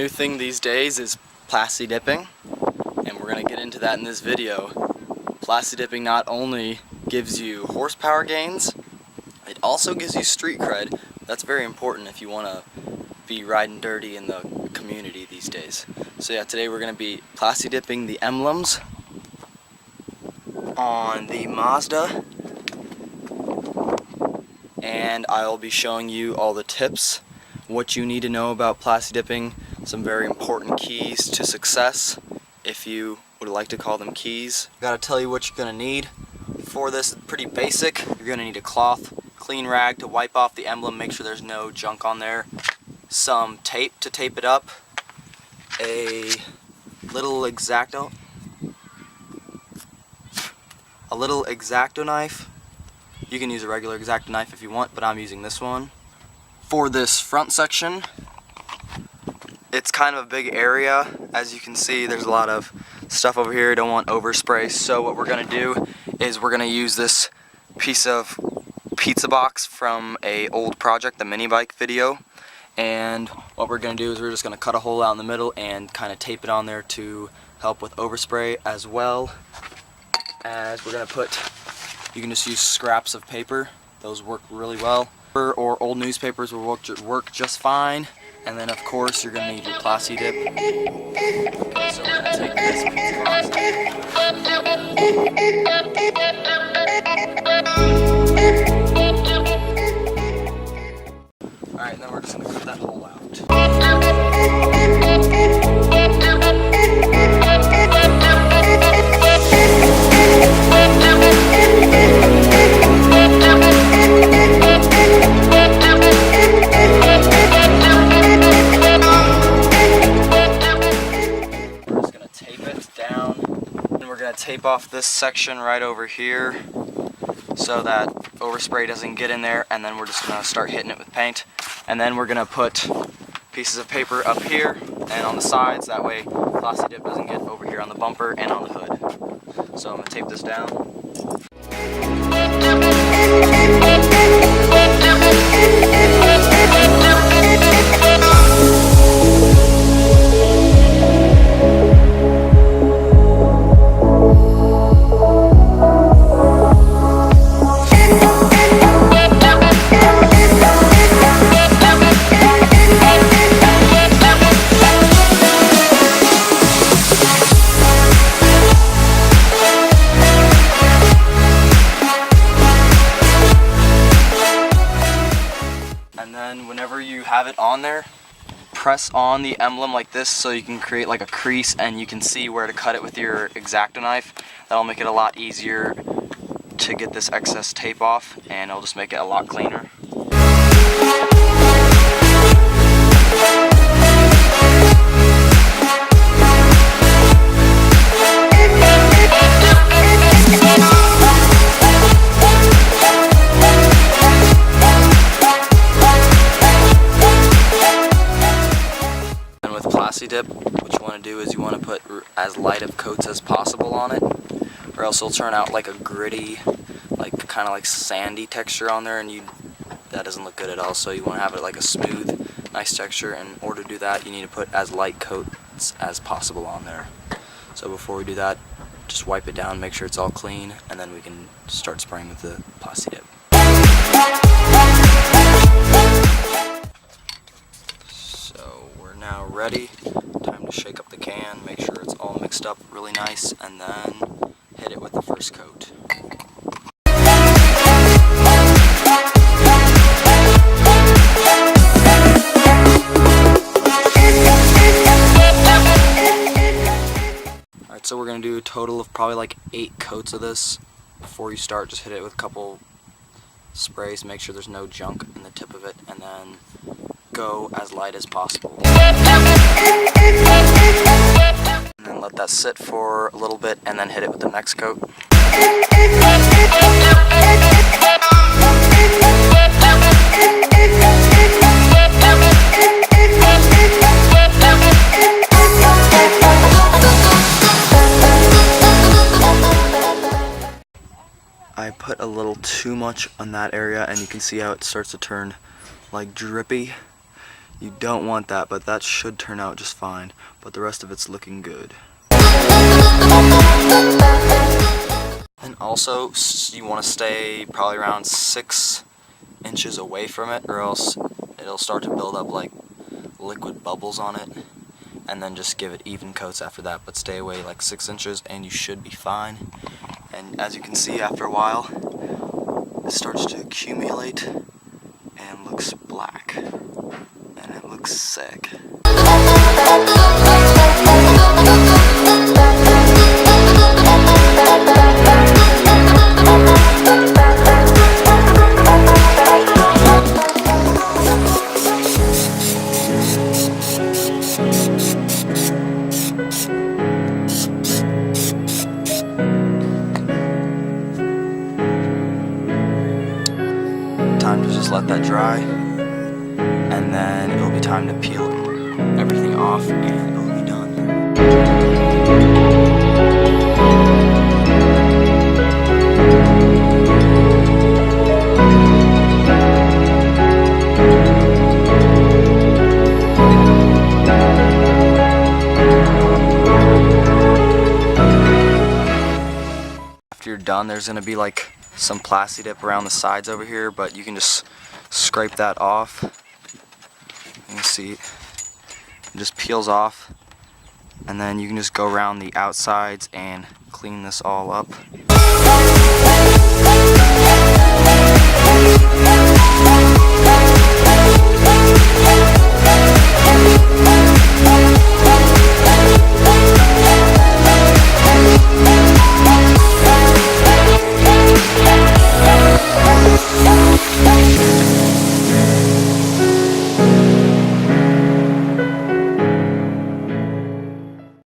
new thing these days is plasti dipping, and we're going to get into that in this video. Plasti dipping not only gives you horsepower gains, it also gives you street cred. That's very important if you want to be riding dirty in the community these days. So yeah, today we're going to be plasti dipping the emblems on the Mazda, and I'll be showing you all the tips, what you need to know about plasti dipping, some very important keys to success, if you would like to call them keys. Gotta tell you what you're gonna need for this. It's pretty basic. You're gonna need a cloth, clean rag to wipe off the emblem, make sure there's no junk on there, some tape to tape it up, a little X-Acto knife. You can use a regular X-Acto knife if you want, but I'm using this one. For this front section, it's kind of a big area. As you can see, there's a lot of stuff over here. Don't want overspray, so what we're gonna do is we're gonna use this piece of pizza box from a old project, the mini bike video, and what we're gonna do is we're just gonna cut a hole out in the middle and kind of tape it on there to help with overspray, as well as we're gonna put, you can just use scraps of paper. Those work really well. Or old newspapers will work just fine. And then of course you're gonna need your plasti dip. Okay, so we're gonna take this pizza box. Alright, and then we're just gonna cut that hole out. Tape off this section right over here so that overspray doesn't get in there, and then we're just going to start hitting it with paint, and then we're going to put pieces of paper up here and on the sides, that way plasti dip doesn't get over here on the bumper and on the hood. So I'm going to tape this down. Whenever you have it on there, press on the emblem like this so you can create like a crease and you can see where to cut it with your X-Acto knife. That'll make it a lot easier to get this excess tape off, and it'll just make it a lot cleaner. Plasti dip, what you want to do is you want to put as light of coats as possible on it, or else it'll turn out like a gritty, like kind of like sandy texture on there, and that doesn't look good at all. So you want to have it like a smooth, nice texture, and in order to do that you need to put as light coats as possible on there. So before we do that, just wipe it down, make sure it's all clean, and then we can start spraying with the plasti dip. Now ready, time to shake up the can, make sure it's all mixed up really nice, and then hit it with the first coat. Alright, so we're going to do a total of probably like 8 coats of this. Before you start, just hit it with a couple sprays, make sure there's no junk in the tip of it, and then go as light as possible. And then let that sit for a little bit and then hit it with the next coat. I put a little too much on that area, and you can see how it starts to turn like drippy. You don't want that, but that should turn out just fine. But the rest of it's looking good. And also, you want to stay probably around 6 inches away from it, or else it'll start to build up like liquid bubbles on it. And then just give it even coats after that, but stay away like 6 inches and you should be fine. And as you can see, after a while, it starts to accumulate and looks black. And it looks sick. Time to just let that dry, and then it'll be time to peel everything off and it'll be done. After you're done, there's going to be like some Plasti dip around the sides over here, but you can just scrape that off. You can see it just peels off, and then you can just go around the outsides and clean this all up.